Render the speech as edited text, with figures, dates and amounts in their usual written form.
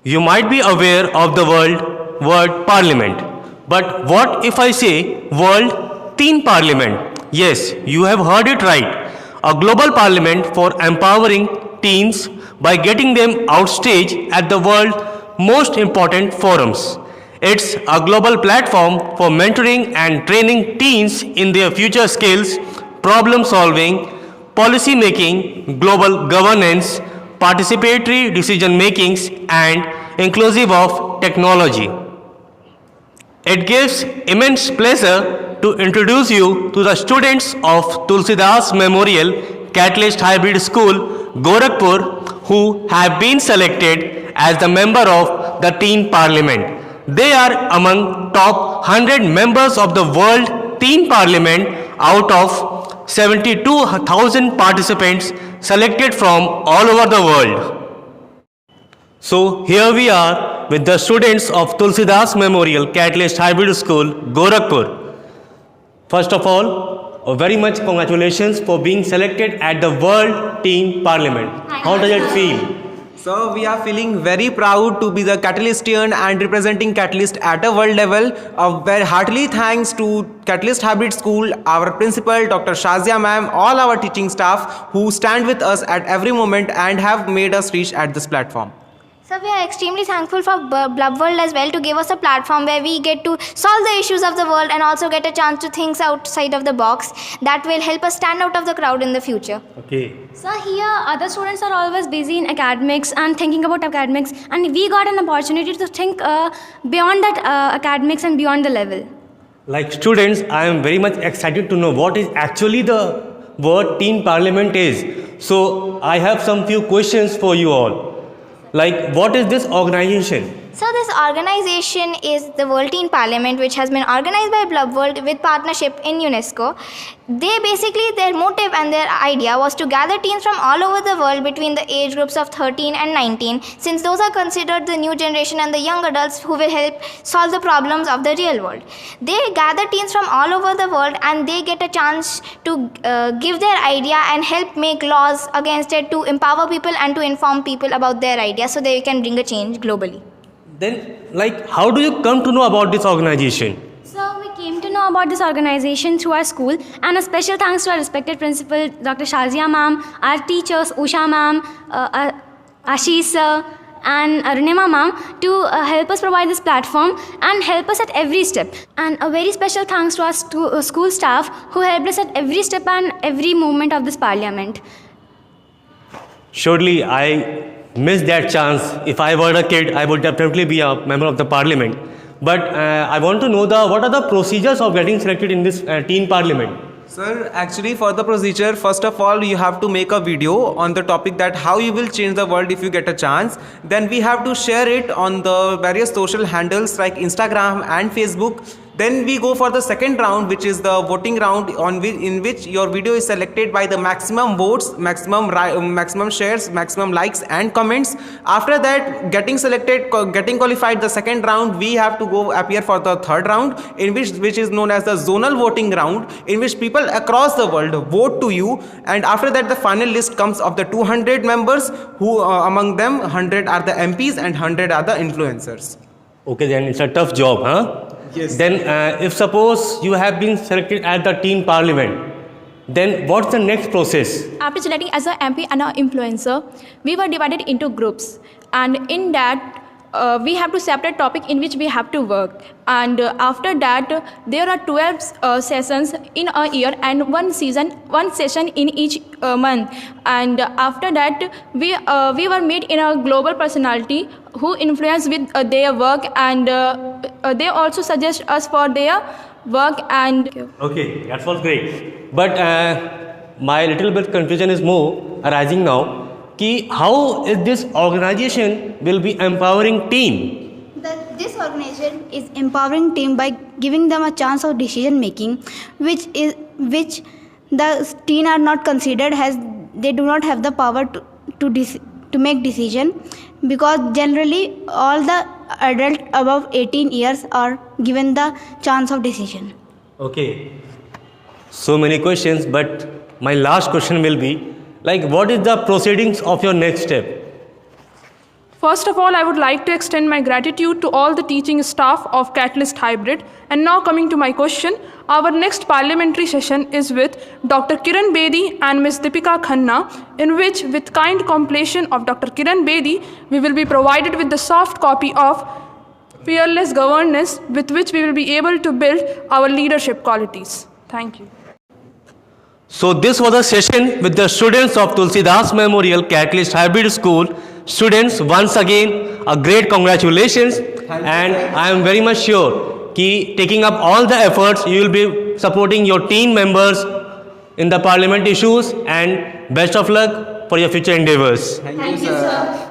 You might be aware of the word parliament. But what if I say World Teen Parliament? Yes, you have heard it right. A global parliament for empowering teens by getting them outstage at the world's most important forums. It's a global platform for mentoring and training teens in their future skills, problem solving, policy making, global governance, participatory decision makings, and inclusive of technology. It gives immense pleasure to introduce you to the students of Tulsidas Memorial Catalyst Hybrid School, Gorakhpur, who have been selected as the member of the Teen Parliament. They are among top 100 members of the World Teen Parliament out of 72,000 participants selected from all over the world. So here we are with the students of Tulsidas Memorial Catalyst Hybrid School, Gorakhpur. First of all, very much congratulations for being selected at the World Teen Parliament. How does it feel? So we are feeling very proud to be the Catalystian and representing Catalyst at a world level. A very heartily thanks to Catalyst Hybrid School, our principal, Dr. Shazia ma'am, all our teaching staff who stand with us at every moment and have made us reach at this platform. So we are extremely thankful for Blub World as well to give us a platform where we get to solve the issues of the world and also get a chance to think outside of the box that will help us stand out of the crowd in the future. Okay. So here other students are always busy in academics and thinking about academics, and we got an opportunity to think beyond that academics and beyond the level. Like students, I am very much excited to know what is actually the word Teen Parliament is. So I have some few questions for you all. Like, what is this organization? So this organization is the World Teen Parliament, which has been organized by Blub World with partnership in UNESCO. They basically, their motive and their idea was to gather teens from all over the world between the age groups of 13 and 19, since those are considered the new generation and the young adults who will help solve the problems of the real world. They gather teens from all over the world and they get a chance to give their idea and help make laws against it to empower people and to inform people about their idea so they can bring a change globally. Then, like, how do you come to know about this organization? So we came to know about this organization through our school, and a special thanks to our respected principal, Dr. Shazia ma'am, our teachers, Usha ma'am, Ashish sir, and Arunima ma'am to help us provide this platform and help us at every step. And a very special thanks to our school staff who helped us at every step and every movement of this parliament. Surely, I missed that chance. If I were a kid, I would definitely be a member of the parliament. But I want to know what are the procedures of getting selected in this teen parliament? Sir, actually for the procedure, first of all, you have to make a video on the topic that how you will change the world if you get a chance. Then we have to share it on the various social handles like Instagram and Facebook. Then we go for the second round, which is the voting round in which your video is selected by the maximum votes, maximum shares, maximum likes and comments. After that, getting qualified the second round, we have to go appear for the third round, in which is known as the zonal voting round, in which people across the world vote to you. And after that, the final list comes of the 200 members, who among them 100 are the MPs and 100 are the influencers. Okay, then it's a tough job, huh? Yes. Then, if suppose you have been selected at the teen parliament, then what's the next process? After selecting as an MP and an influencer, we were divided into groups, and in that we have to separate topic in which we have to work. And after that, there are 12 sessions in a year and one session in each month. And after that, we were made in a global personality who influence with their work, and they also suggest us for their work. And Okay, that was great. But my little bit confusion is more arising now. How is this organization will be empowering teen? This organization is empowering team by giving them a chance of decision making, which the teen are not considered as they do not have the power to make decision, because generally all the adults above 18 years are given the chance of decision. Okay, so many questions, but my last question will be, like, what is the proceedings of your next step? First of all, I would like to extend my gratitude to all the teaching staff of Catalyst Hybrid. And now coming to my question, our next parliamentary session is with Dr. Kiran Bedi and Ms. Deepika Khanna, in which, with kind completion of Dr. Kiran Bedi, we will be provided with the soft copy of Fearless Governance, with which we will be able to build our leadership qualities. Thank you. So this was a session with the students of Tulsidas Memorial Catalyst Hybrid School. Students, once again, a great congratulations, and I am very much sure कि taking up all the efforts, you will be supporting your team members in the parliament issues, and best of luck for your future endeavors. Thank you, sir.